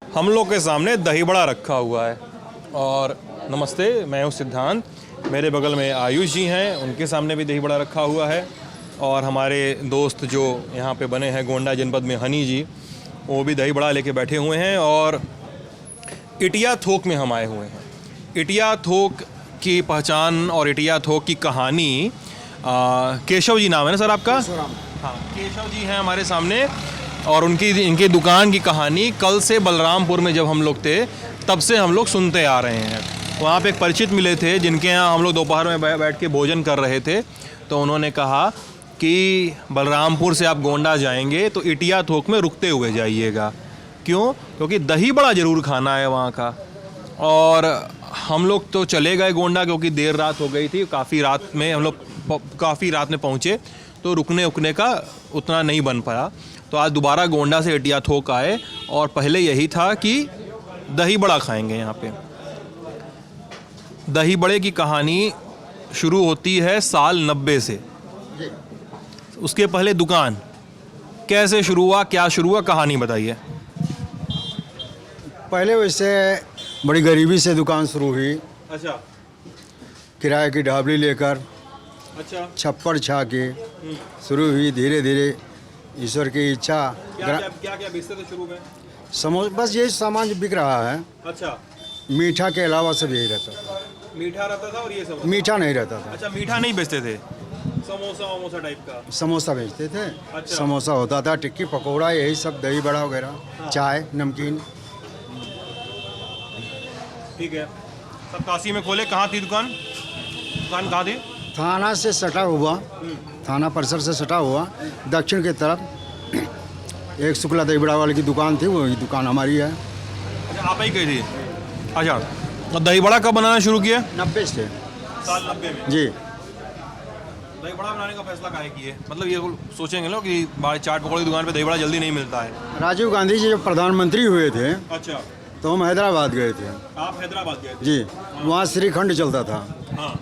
हम लोग के सामने दही बड़ा रखा हुआ है और नमस्ते, मैं हूँ सिद्धांत। मेरे बगल में आयुष जी हैं, उनके सामने भी दही बड़ा रखा हुआ है। और हमारे दोस्त जो यहाँ पे बने हैं गोंडा जनपद में, हनी जी, वो भी दही बड़ा लेके बैठे हुए हैं। और इटिया थोक में हम आए हुए हैं। इटिया थोक की पहचान और इटिया थोक की कहानी, केशव जी नाम है ना सर आपका? हाँ, केशव जी हैं हमारे सामने। और इनकी दुकान की कहानी कल से बलरामपुर में जब हम लोग थे तब से हम लोग सुनते आ रहे हैं। वहाँ पे एक परिचित मिले थे जिनके यहाँ हम लोग दोपहर में बैठ के भोजन कर रहे थे, तो उन्होंने कहा कि बलरामपुर से आप गोंडा जाएंगे तो इटिया थोक में रुकते हुए जाइएगा। क्यों? क्योंकि दही बड़ा ज़रूर खाना है वहाँ का। और हम लोग तो चले गए गोंडा क्योंकि देर रात हो गई थी, काफ़ी रात में पहुँचे, तो रुकने का उतना नहीं बन पाया। तो आज दोबारा गोंडा से इटिया थोक आए और पहले यही था कि दही बड़ा खाएंगे यहाँ पे। दही बड़े की कहानी शुरू होती है साल 90 से। उसके पहले दुकान कैसे शुरू हुआ, क्या शुरू हुआ, कहानी बताइए। पहले वैसे बड़ी गरीबी से दुकान शुरू हुई। अच्छा। किराए की ढाबली लेकर, अच्छा। छप्पड़ छा के शुरू हुई। धीरे धीरे ईश्वर की इच्छा। क्या बेचते थे शुरू में? समोसा, बस यही सामान बिक रहा है। अच्छा। मीठा के अलावा सब यही रहता था। मीठा रहता था और ये सब? मीठा नहीं रहता था। अच्छा, मीठा नहीं बेचते थे, समोसा टाइप का? समोसा बेचते थे। अच्छा। समोसा होता था, टिक्की पकौड़ा, यही सब, दही बड़ा वगैरह। हाँ। चाय, नमकीन। ठीक है। सब काशी में खोले। कहाँ थी दुकान कहाँ थी? थाना से सटा हुआ, थाना परिसर से सटा हुआ दक्षिण की तरफ एक शुक्ला दही बड़ा वाले की दुकान थी, वही दुकान हमारी है। अच्छा, आप ही गई थी? अच्छा। तो दही बड़ा कब बनाना शुरू किया? 90 से। साल 90 में? जी। दही बड़ा बनाने का फैसला काहे किए? मतलब ये सोचेंगे लोग कि चाट पकौड़े की दुकान पे दही बड़ा जल्दी नहीं मिलता है। राजीव गांधी जी जब प्रधानमंत्री हुए थे, अच्छा, तो हम हैदराबाद गए थे। आप हैदराबाद गए थे? जी। वहाँ श्रीखंड चलता था। हाँ।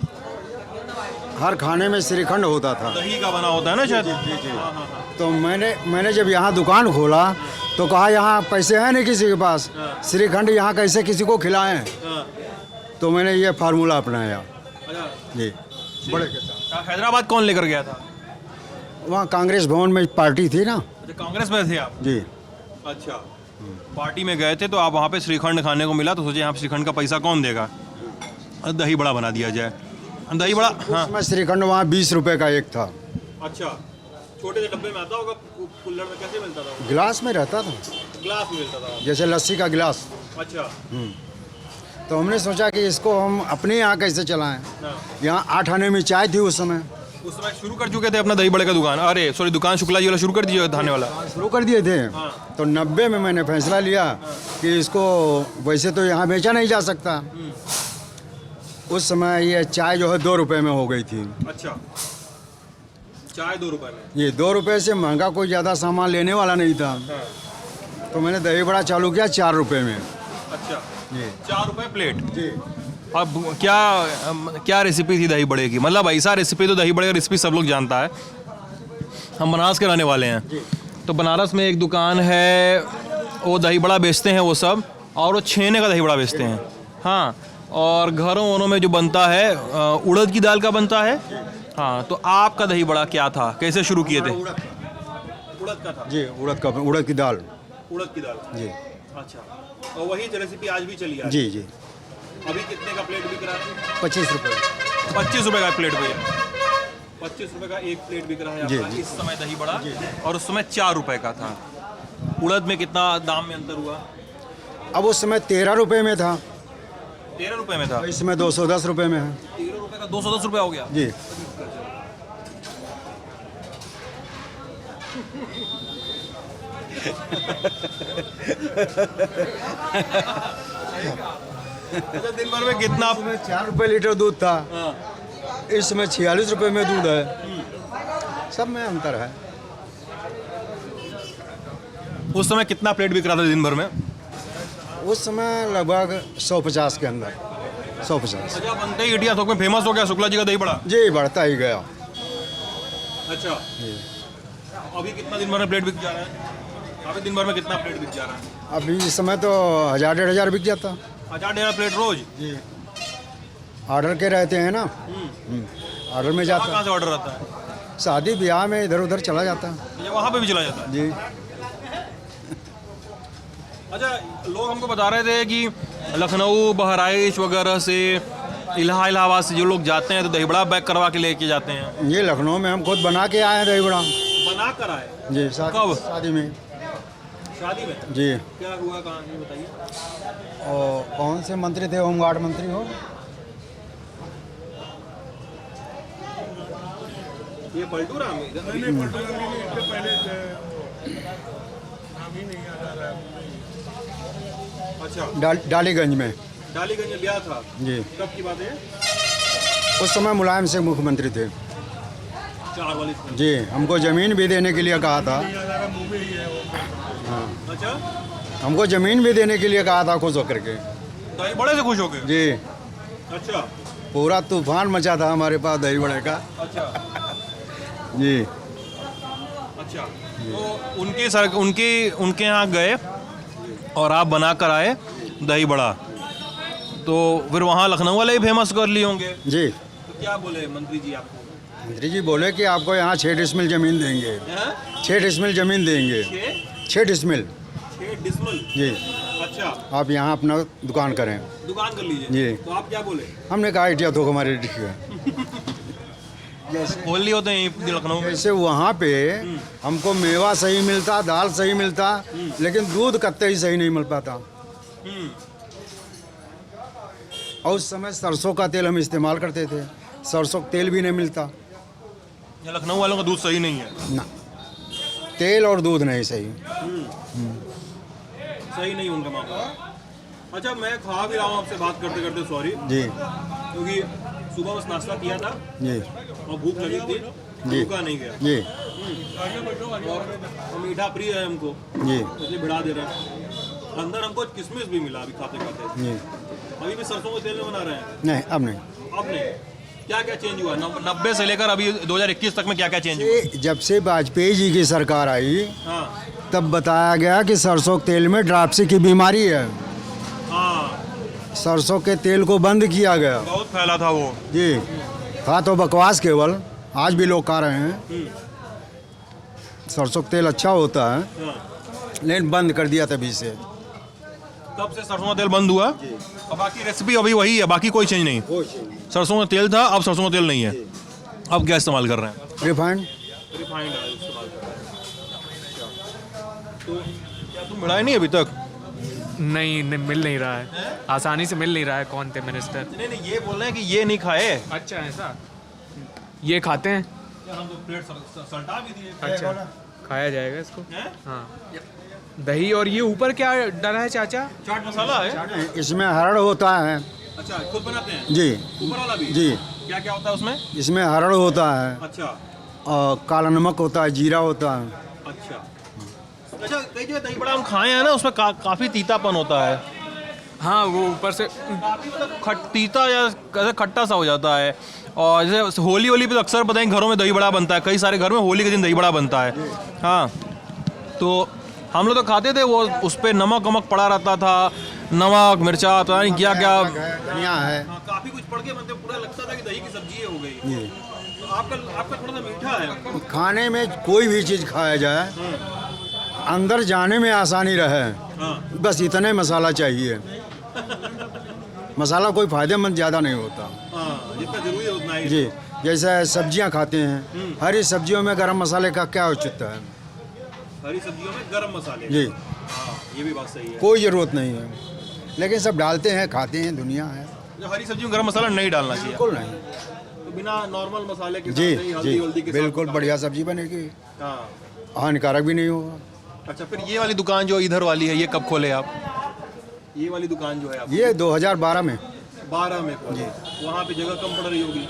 हर खाने में श्रीखंड होता था। दही का बना होता है ना शायद? जी। हाँ, हाँ, हाँ। तो मैंने जब यहाँ दुकान खोला तो कहा यहाँ पैसे हैं नहीं किसी के पास, श्रीखंड यहाँ कैसे किसी को खिलाएं। हाँ। तो मैंने ये फार्मूला अपनाया। अच्छा। जी। बड़े के साथ। हैदराबाद कौन लेकर गया था? वहाँ कांग्रेस भवन में पार्टी थी ना। अच्छा, कांग्रेस में थे आप? जी। अच्छा, पार्टी में गए थे तो आप वहाँ पे श्रीखंड खाने को मिला तो सोचे यहाँ श्रीखंड का पैसा कौन देगा, दही बड़ा बना दिया जाए। दही बड़ा, हाँ। श्रीखंड वहाँ 20 रुपए का एक था। अच्छा, छोटे से डब्बे में आता होगा, कुल्हड़ में कैसे मिलता था? गिलास में रहता था। ग्लास में मिलता था? जैसे लस्सी का गिलास। अच्छा। तो हमने सोचा कि इसको हम अपने यहाँ कैसे चलाएं। हाँ। यहाँ 8 आने में चाय थी उस समय शुरू कर चुके थे अपना दही बड़े का दुकान? अरे सॉरी, दुकान शुक्ला जी वाला शुरू कर दिए, थाने वाला शुरू कर दिए थे। हाँ। तो 90 में मैंने फैसला लिया कि इसको, वैसे तो यहाँ बेचा नहीं जा सकता। उस समय ये चाय जो है 2 रुपए में हो गई थी। अच्छा, चाय 2 रुपए में? ये 2 रुपए से महंगा कोई ज़्यादा सामान लेने वाला नहीं था। हाँ। तो मैंने दही बड़ा चालू किया 4 रुपए में। अच्छा जी। 4 रुपए प्लेट? जी। अब क्या रेसिपी थी दही बड़े की? मतलब ऐसा रेसिपी, तो दही बड़े का रेसिपी सब लोग जानता है। हम बनारस के रहने वाले हैं, तो बनारस में एक दुकान है, वो दही बड़ा बेचते हैं वो सब, और वो छेने का दही बड़ा बेचते हैं। हाँ। और घरों में जो बनता है उड़द की दाल का बनता है। हाँ। तो आपका दही बड़ा क्या था, कैसे शुरू किए थे? उड़द का था? जी, उड़द की दाल। उड़द की दाल? जी। अच्छा, और वही रेसिपी आज भी चली है? जी। अभी कितने का प्लेट बिक रहा है? 25 रुपये। 25 रुपये का प्लेट भैया? 25 रुपये का एक प्लेट बिक रहा है जी, आपका जी। इस समय दही बड़ा। और उस समय 4 रुपये का था। उड़द में कितना दाम में अंतर हुआ? अब उस समय 13 रुपये में था। 13 रुपये में था? इस समय 210 रुपये में है। 13 रुपये का 210 रुपये हो गया? जी। अच्छा, दिन भर में कितना? 4 रुपये लीटर दूध था। हाँ। इस समय 46 रुपये में दूध है। सब में अंतर है। उस समय कितना प्लेट बिक रहा था दिन भर में? उस समय लगभग 150 के अंदर। 150। अच्छा, बनते ही इटिया थोक में फेमस हो गया शुक्ला जी का दही बड़ा? जी, बढ़ता ही गया। अच्छा। अभी कितना दिन भर में प्लेट बिक जा रहा है? अभी दिन भर में कितना प्लेट बिक जा रहा है? अभी इस समय तो 1000-1500 बिक जाता। 1000 प्लेट रोज? जी, ऑर्डर के रहते हैं ना, ऑर्डर में जाता कहाँ से ऑर्डर आता है? शादी ब्याह में इधर उधर चला जाता है। ये वहाँ पे भी चला जाता है? जी। अच्छा, लोग हमको बता रहे थे कि लखनऊ, बहराइच वगैरह से, इलाहाबाद से जो लोग जाते हैं तो दही बड़ा पैक करवा के लेके जाते हैं। ये लखनऊ में हम खुद बना के आए हैं दही बड़ा। बना कर आए? जी। कब? शादी में। शादी में? जी। क्या हुआ, कहाँ, ये बताइए। और कौन से मंत्री थे, होमगार्ड मंत्री हो? ये पलटू राम? नहीं, पलटू राम के पहले। अच्छा, डालीगंज में। डालीगंज में ब्याह था? जी। कब की बात है? उस समय मुलायम सिंह मुख्यमंत्री थे। 4 वाली? जी, हमको ज़मीन भी देने के लिए कहा था। हाँ। अच्छा, हमको ज़मीन भी देने के लिए कहा था, खुश होकर के। दही बड़े से खुश हो गए? जी। अच्छा। पूरा तूफान मचा था हमारे पास दही बड़े का। अच्छा। जी। अच्छा, तो उनके यहाँ गए और आप बना कर आए दही बड़ा, तो फिर वहाँ लखनऊ वाले ही फेमस कर लिए होंगे। जी। तो क्या बोले मंत्री जी आपको? मंत्री जी बोले कि आपको यहाँ 6 डिसमिल ज़मीन देंगे। हैं? 6 डिसमिल ज़मीन देंगे। 6 डिसमिल? 6 डिसमिल? जी। अच्छा, आप यहाँ अपना दुकान करें। दुकान कर लीजिए। जी। तो आप क्या बोले? हमने कहा आइडिया तो हमारे ठीक है। बोल लिए होते हैं लखनऊ में। जैसे वहाँ पे हमको मेवा सही मिलता, दाल सही मिलता, लेकिन दूध कत्ते ही सही नहीं मिल पाता। और उस समय सरसों का तेल हम इस्तेमाल करते थे, सरसों का तेल भी नहीं मिलता। ये लखनऊ वालों का दूध सही नहीं है ना, तेल और दूध नहीं सही। सही नहीं उनका मामला। अच्छा, मैं खा भी रहा हूँ आपसे बात करते करते, सॉरी जी। क्योंकि सुबह बस नाश्ता किया था जी। और भूख लगी थी, जी। भूखा नहीं गया। जी। और मीठा प्रिय है हमको, जी। इसलिए बढ़ा दे रहे हैं। अंदर हमको किशमिश भी मिला अभी खाते खाते। जी। अभी भी सरसों के तेल में बना रहे हैं? नहीं, अब नहीं। अब नहीं। क्या क्या चेंज हुआ 90 से लेकर अभी 2021 तक में? क्या क्या चेंज हुआ? जब से वाजपेयी जी की सरकार आई, हाँ। तब बताया गया कि सरसों के तेल में ड्रापसी की बीमारी है। हाँ, सरसों के तेल को बंद किया गया। बहुत फैला था वो। जी। था तो बकवास केवल, आज भी लोग खा रहे हैं। सरसों का तेल अच्छा होता है, हाँ। लेकिन बंद कर दिया तभी से। तब से सरसों का तेल बंद हुआ और बाकी रेसिपी अभी वही है, बाकी कोई चेंज नहीं। सरसों का तेल था, अब सरसों का तेल नहीं है। अब क्या इस्तेमाल कर रहे हैं? रिफाइंड। रिफाइंड ऑयल इस्तेमाल कर रहे हैं। तो क्या तुम मिला ही नहीं अभी तक? नहीं, मिल नहीं रहा है, आसानी से मिल नहीं रहा है। कौन थे मिनिस्टर? नहीं, ये बोल रहे हैं कि ये नहीं खाए। अच्छा, ऐसा? ये खाते हैं? हम तो प्लेट सल्टा भी दिए। अच्छा, खाया जाएगा इसको। हैं? हाँ, दही। और ये ऊपर क्या डला है चाचा? चाट मसाला है? इसमें हरड़ होता है। अच्छा, खुद बनाते हैं? जी। ऊपर वाला भी? जी। क्या क्या होता है उसमें? इसमें हरड़ होता है, अच्छा। और काला नमक होता है, जीरा होता है। अच्छा। अच्छा, कई जगह दही बड़ा हम खाए हैं ना, उसमें काफ़ी तीतापन होता है। हाँ, वो ऊपर से काफ़ी मतलब तीता या कैसे खट्टा सा हो जाता है। और जैसे होली पे तो अक्सर पता है घरों में दही बड़ा बनता है, कई सारे घर में होली के दिन दही बड़ा बनता है। हाँ, तो हम लोग तो खाते थे, वो उस पर नमक वमक पड़ा रहता था, नमक मिर्चा पता नहीं क्या क्या धनिया है। काफ़ी कुछ पड़ के मतलब पूरा लगता था कि दही की सब्जी हो गई। जी। तो आपका थोड़ा सा मीठा है। खाने में कोई भी चीज़ खाया जाए, अंदर जाने में आसानी रहे, हाँ। बस इतने मसाला चाहिए। मसाला कोई फ़ायदेमंद ज़्यादा नहीं होता। हाँ, जितना जरूरी है उतना ही। जी। जैसे सब्जियां खाते हैं, हरी सब्जियों में गरम मसाले का क्या औचित्य है? हरी सब्जियों में गरम मसाले। जी। हाँ, ये भी बात सही है। कोई ज़रूरत नहीं है, लेकिन सब डालते हैं, खाते हैं, दुनिया है। जो हरी सब्जियों में गरम मसाला नहीं डालना चाहिए। बिल्कुल नहीं। तो बिना नॉर्मल मसाले के जी। साथ ही जी, हल्दी के साथ बिल्कुल पकाना। बढ़िया सब्जी बनेगी, हाँ। हानिकारक भी नहीं होगा। अच्छा, फिर ये वाली दुकान जो इधर वाली है, ये कब खोले आप? ये वाली दुकान जो है आप? ये 2012 में। 12 में खोले। वहाँ पे जगह कम पड़ रही होगी?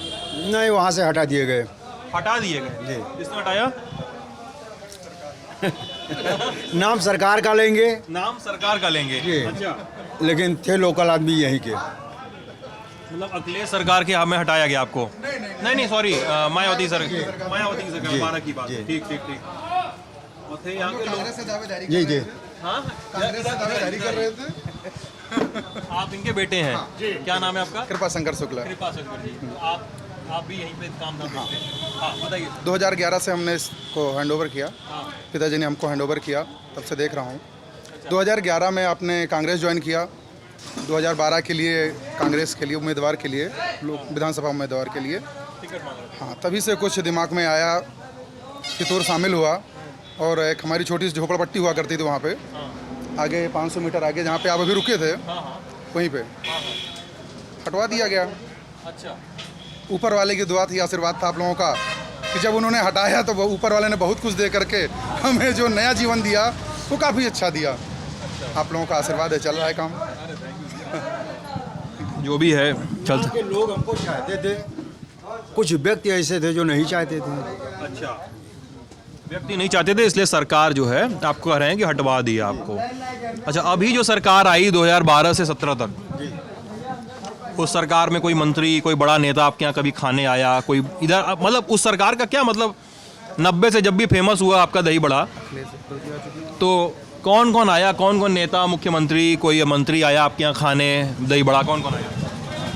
नहीं, वहाँ से हटा दिए गए। हटा दिए गए? जी। किसने हटाया? नाम सरकार का लेंगे, नाम सरकार का लेंगे। जी। अच्छा, लेकिन थे लोकल आदमी यहीं के। मतलब अखिलेश सरकार के हमें हटाया गया आपको? नहीं, सॉरी, मायावती सरकार। मायावती की सरकार 12 की बात। ठीक। और थे यहाँ के लोग। जी जी हाँ कांग्रेस से दावेदारी कर रहे थे। आप इनके बेटे हैं। क्या नाम है आपका? कृपा शंकर शुक्ला। कृपा शंकर जी। तो आप भी यहीं पे काम धाम करते हैं? हाँ बताइए। 2011 से हमने इसको हैंड ओवर किया, हाँ पिताजी ने हमको हैंड ओवर किया, तब से देख रहा हूँ। 2011 में आपने कांग्रेस ज्वाइन किया, 2012 के लिए कांग्रेस के लिए उम्मीदवार के लिए, विधानसभा उम्मीदवार के लिए। टिकट मांग रहे हाँ, तभी से कुछ दिमाग में आया, फितूर शामिल हुआ। और एक हमारी छोटी सी झोपड़पट्टी हुआ करती थी वहाँ पे, आगे 500 मीटर आगे जहाँ पे आप अभी रुके थे, हाँ हाँ वहीं पे हटवा दिया गया। अच्छा ऊपर वाले की दुआ थी, आशीर्वाद था आप लोगों का कि जब उन्होंने हटाया तो वो ऊपर वाले ने बहुत कुछ दे करके हमें जो नया जीवन दिया वो काफ़ी अच्छा दिया। आप लोगों का आशीर्वाद है, चल रहा है काम। जो भी है चलता। के लोग हमको चाहते थे, कुछ व्यक्ति ऐसे थे जो नहीं चाहते थे। अच्छा व्यक्ति नहीं चाहते थे, इसलिए सरकार जो है आपको कह रहे हैं कि हटवा दिया आपको। अच्छा अभी जो सरकार आई 2012 से 17 तक, उस सरकार में कोई मंत्री कोई बड़ा नेता आपके यहाँ कभी खाने आया? कोई इधर मतलब उस सरकार का क्या मतलब, 90 से जब भी फेमस हुआ आपका दही बड़ा, तो कौन कौन आया? कौन कौन नेता मुख्यमंत्री कोई मंत्री आया आपके यहाँ खाने दही बड़ा? कौन कौन आया?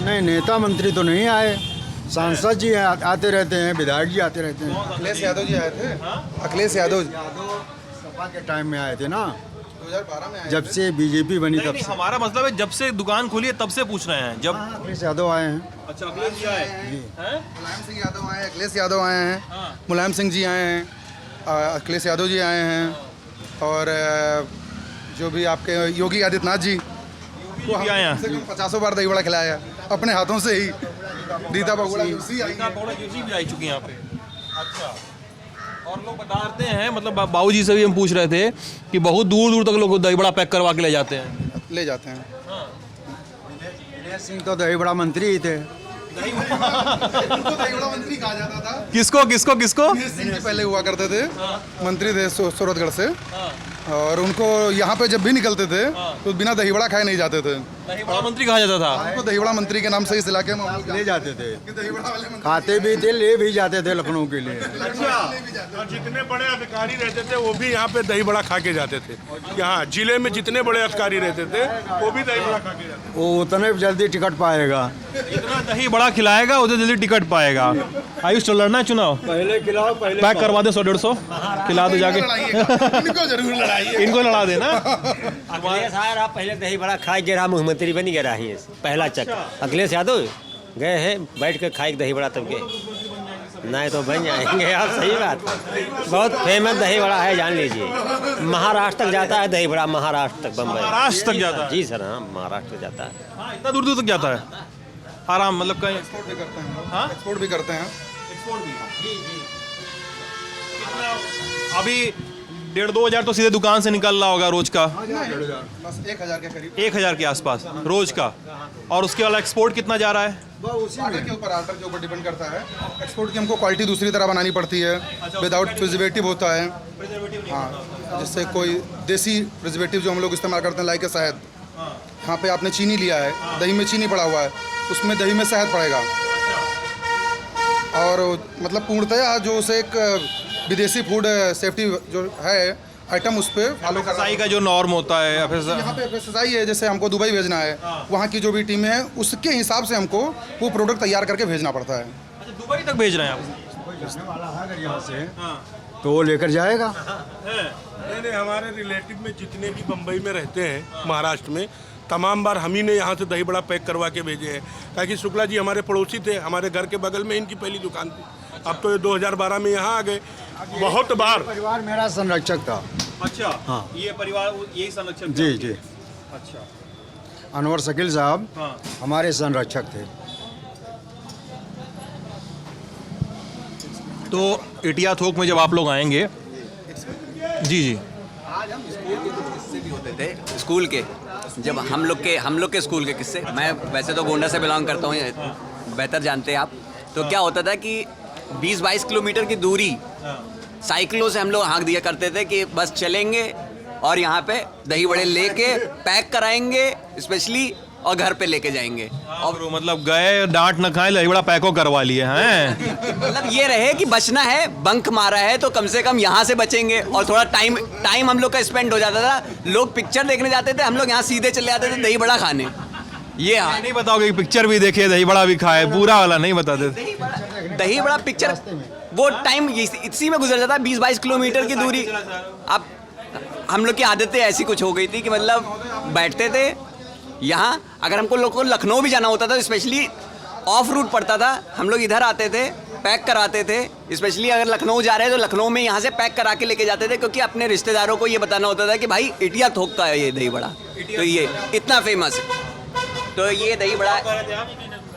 नहीं, नेता मंत्री तो नहीं आए, सांसद जी आते रहते हैं, विधायक जी आते रहते हैं। अखिलेश यादव जी आए थे। अखिलेश यादव सपा के टाइम में आए थे ना, 2012 में आए जब से बीजेपी बनी नहीं, तब नहीं, से। हमारा मतलब है जब से दुकान खुली है तब से पूछ रहे हैं जब। हाँ, अखिलेश यादव आए हैं। अच्छा अखिलेश जी आए हैं? मुलायम सिंह यादव आए हैं, अखिलेश यादव आए हैं, हाँ। मुलायम सिंह जी आए हैं, अखिलेश यादव जी आए हैं, और जो भी आपके योगी आदित्यनाथ जी भी आए हैं। 50 बार दही बड़ा खिलाया अपने हाथों से ही। रीता बगुड़ा जोशी आई रीता बगुड़ा जोशी भी आई चुकी हैं यहाँ पे। अच्छा और लोग बताते हैं, मतलब बाबू जी से भी हम पूछ रहे थे कि बहुत दूर दूर तक लोग दही बड़ा पैक करवा के ले जाते हैं। ले जाते हैं। दिनेश सिंह तो दही बड़ा मंत्री ही थे। उनको दही बड़ा मंत्री कहा जाता था। किसको किसको किसको? दिनेश सिंह जी पहले हुआ करते थे, मंत्री थे सूरतगढ़ से, और उनको यहाँ पे जब भी निकलते थे तो बिना दही बड़ा खाए नहीं जाते थे। दही बड़ा मंत्री कहा जाता था। उनको दही बड़ा मंत्री के नाम से इस इलाके में हम ले जाते थे, दही बड़ा वाले मंत्री। खाते भी थे, ले भी जाते थे लखनऊ के लिए। और जितने बड़े अधिकारी रहते थे वो भी यहाँ पे दही बड़ा खा के जाते थे। यहाँ जिले में जितने बड़े अधिकारी रहते थे वो भी दही बड़ा खा के जाते वो उतने जल्दी टिकट पाएगा। इतना दही बड़ा खिलाएगा उधर जल्दी टिकट पाएगा। आयुष तो लड़ना है चुनाव, पहले खिलाओ, पहले पैक करवा दे 100-150 खिला दो जाके। इनको जरूर लड़ाइए। इनको लड़ा देना। अखिलेश यार आप पहले दही बड़ा खाए गिरा, मुख्यमंत्री बन गया रही है पहला चक। अखिलेश यादव गए हैं बैठ कर खाए दही बड़ा तब के, नहीं तो बन जाएंगे आप। सही बात, बहुत फेमस दही बड़ा है, जान लीजिए। महाराष्ट्र तक जाता है दही बड़ा, महाराष्ट्र तक, बम्बई महाराष्ट्र तक जाता है? जी सर, हाँ महाराष्ट्र तक जाता है। हाँ इतना दूर दूर तक जाता है आराम, मतलब कहीं एक्सपोर्ट भी करते हैं। हाँ? एक्सपोर्ट भी करते हैं। एक्सपोर्ट भी। कितना अभी 1,500-2 हज़ार तो सीधे दुकान से निकल रहा होगा रोज का? बस 1000 के करीब। 1,000 के आसपास रोज का। और उसके वाला एक्सपोर्ट कितना जा रहा है? ऑर्डर के ऊपर डिपेंड करता है। एक्सपोर्ट की हमको क्वालिटी दूसरी तरह बनानी पड़ती है, विदाउट प्रिजर्वेटिव होता है। हाँ, जिससे कोई देसी प्रिजर्वेटिव जो हम लोग इस्तेमाल करते हैं, लाइक शहद। यहाँ पे आपने चीनी लिया है, दही में चीनी पड़ा हुआ है, उसमें दही में शहद पड़ेगा। और मतलब पूर्णतया जो उसे एक विदेशी फूड सेफ्टी जो है आइटम, उस पर फॉलो कर। FSSAI का जो नॉर्म होता है, यहाँ पे FSSAI है, जैसे हमको दुबई भेजना है, वहाँ की जो भी टीमें हैं उसके हिसाब से हमको वो प्रोडक्ट तैयार करके भेजना पड़ता है। अच्छा दुबई तक भेज रहे हैं आप? यहाँ से तो वो लेकर जाएगा। नहीं, हमारे रिलेटिव में जितने भी बम्बई में रहते हैं महाराष्ट्र में, तमाम बार हम ही ने यहाँ से दही बड़ा पैक करवा के भेजे हैं। ताकि शुक्ला जी हमारे पड़ोसी थे, हमारे घर के बगल में इनकी पहली दुकान थी। अब तो ये 2012 में यहाँ आ गए। बहुत बार परिवार मेरा संरक्षक था। अच्छा हाँ। ये परिवार यही संरक्षक? जी जी, अच्छा अनवर शकील साहब हाँ। हमारे संरक्षक थे। तो इटिया थोक में जब आप लोग आएंगे, जी जी, होते थे स्कूल के, जब हम लोग के स्कूल के किस्से। मैं वैसे तो गोंडा से बिलोंग करता हूँ, बेहतर जानते हैं आप। तो क्या होता था कि 20-22 किलोमीटर की दूरी साइकिलों से हम लोग हाँक दिया करते थे कि बस चलेंगे और यहाँ पे दही बड़े लेके पैक कराएंगे, स्पेशली और घर पे लेके जाएंगे। और मतलब गए डांट न खाए दही बड़ा पैको करवा लिए हैं। मतलब ये रहे कि बचना है, बंक मारा है तो कम से कम यहाँ से बचेंगे और थोड़ा टाइम हम लोग का स्पेंड हो जाता था। लोग पिक्चर देखने जाते थे, हम लोग यहाँ सीधे चले जाते थे दही बड़ा खाने। ये हाँ, नहीं बताओगे कि पिक्चर भी देखे दही बड़ा भी खाए, पूरा वाला नहीं बताते। दही बड़ा पिक्चर वो टाइम इसी में गुजर जाता है, 20-22 किलोमीटर की दूरी। अब हम लोग की आदतें ऐसी कुछ हो गई थी कि मतलब बैठते थे यहाँ, अगर हमको लोग को लखनऊ भी जाना होता था, स्पेशली ऑफ रूट पड़ता था, हम लोग इधर आते थे, पैक कराते थे। स्पेशली अगर लखनऊ जा रहे हैं तो लखनऊ में यहाँ से पैक करा के लेके जाते थे, क्योंकि अपने रिश्तेदारों को ये बताना होता था कि भाई इटिया थोक का है ये दही बड़ा, तो ये इतना फेमस है। तो ये दही बड़ा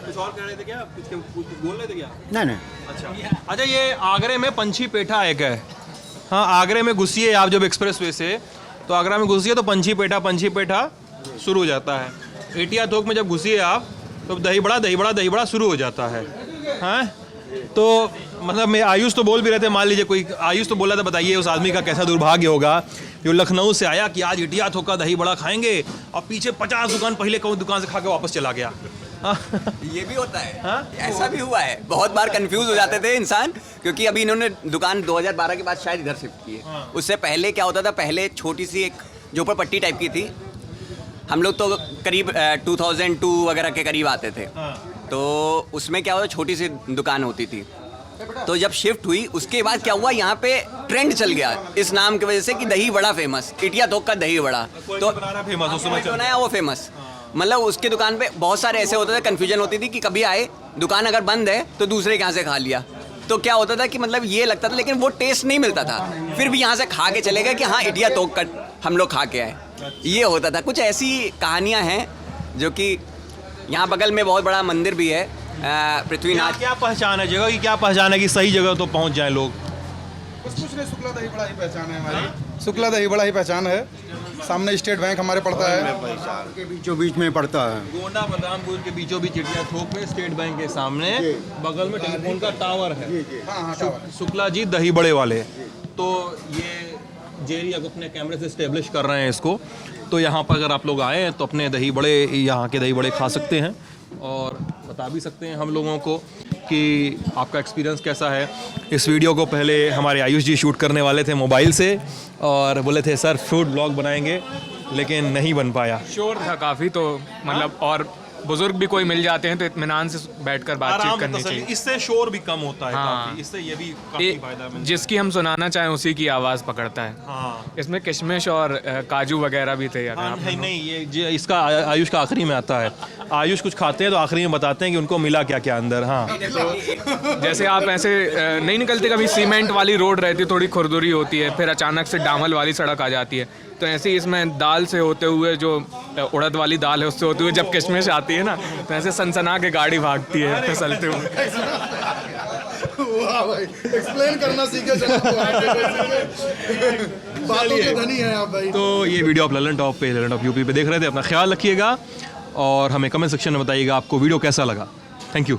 कुछ और कह रहे थे क्या? कुछ बोल रहे थे क्या? नहीं अच्छा, ये आगरे में पंछी पेठा एक है। हाँ, आगरे में घुसिए आप जब एक्सप्रेस वे से, तो आगरा में घुसिए तो पंछी पेठा शुरू हो जाता है। एटिया थोक में जब घुसिए आप तो दही बड़ा शुरू हो जाता है। हाँ, तो मतलब मैं आयुष तो बोल भी रहे थे, मान लीजिए कोई आयुष तो बोला था, बताइए उस आदमी का कैसा दुर्भाग्य होगा जो लखनऊ से आया कि आज इटिया थोक का दही बड़ा खाएंगे और पीछे 50 दुकान पहले कोई दुकान से खा के वापस चला गया। ये भी होता है। हाँ? ऐसा भी हुआ है, बहुत बार कंफ्यूज हो जाते थे इंसान, क्योंकि अभी इन्होंने दुकान 2012 के बाद शायद इधर शिफ्ट की है। उससे पहले क्या होता था, पहले छोटी सी एक झोपड़पट्टी टाइप की थी। हम लोग तो करीब 2002 वगैरह के करीब आते थे। तो उसमें क्या होता, छोटी सी दुकान होती थी। तो जब शिफ्ट हुई उसके बाद क्या हुआ, यहाँ पे ट्रेंड चल गया इस नाम की वजह से कि दही बड़ा फेमस, इटिया थोक का दही बड़ा। तो फेमस उस समय जो नया वो फेमस, मतलब उसकी दुकान पे बहुत सारे ऐसे होते थे, कन्फ्यूजन होती थी कि कभी आए दुकान अगर बंद है तो दूसरे के यहाँ से खा लिया। तो क्या होता था कि मतलब ये लगता था, लेकिन वो टेस्ट नहीं मिलता था, फिर भी यहाँ से खा के चले गए कि हाँ इटिया थोक का हम लोग खा के आए। ये होता था। कुछ ऐसी कहानियाँ हैं जो कि यहाँ बगल में बहुत बड़ा मंदिर भी है, पृथ्वीनाथ। क्या पहचान है जगह की, क्या पहचान है कि सही जगह तो पहुँच जाए लोग? कुछ नहीं, शुक्ला दही बड़ा ही पहचान है हमारी। शुक्ला दही बड़ा ही पहचान है। सामने स्टेट बैंक हमारे पड़ता है, के बीचों बीच में पड़ता है। गोंडा बलरामपुर के बीचों बीच इटिया थोक में स्टेट बैंक के सामने बगल में टेलीफोन का टावर है। हाँ टावर। शुक्ला जी दही बड़े वाले। तो ये जेरी अब अपने कैमरे से स्टेब्लिश कर रहे हैं इसको। तो यहाँ पर अगर आप लोग आए हैं तो अपने दही बड़े, यहाँ के दही बड़े खा सकते हैं और बता भी सकते हैं हम लोगों को कि आपका एक्सपीरियंस कैसा है। इस वीडियो को पहले हमारे आयुष जी शूट करने वाले थे मोबाइल से और बोले थे सर फूड ब्लॉग बनाएंगे, लेकिन नहीं बन पाया। शोर था काफ़ी, तो मतलब और बुजुर्ग भी कोई मिल जाते हैं तो इत्मीनान से बैठकर बातचीत करनी चाहिए। इससे शोर भी कम होता है हाँ। काफी, इससे ये भी काफी फायदा मिलता है। जिसकी हम सुनाना चाहें उसी की आवाज़ पकड़ता है। हाँ। इसमें किशमिश और काजू वगैरह भी थे। अगर हाँ, आपने नहीं ये इसका आयुष का आखिरी में आता है। आयुष कुछ खाते हैं तो आखिरी में बताते हैं कि उनको मिला क्या क्या अंदर। हाँ, जैसे आप ऐसे नहीं निकलते, कभी सीमेंट वाली रोड रहती, थोड़ी खुरदुरी होती है, फिर अचानक से डामल वाली सड़क आ जाती है, तो ऐसे ही इसमें दाल से होते हुए, जो उड़द वाली दाल है उससे होते हुए जब किशमिश आती है ना, तो ऐसे सनसना के गाड़ी भागती है फिसलते हुए। वाह भाई, एक्सप्लेन करना सीखे बातों के धनी हैं आप भाई। तो ये वीडियो आप ललन टॉप पे, ललन टॉप यूपी पे देख रहे थे। अपना ख्याल रखिएगा और हमें कमेंट सेक्शन में बताइएगा आपको वीडियो कैसा लगा। Thank you.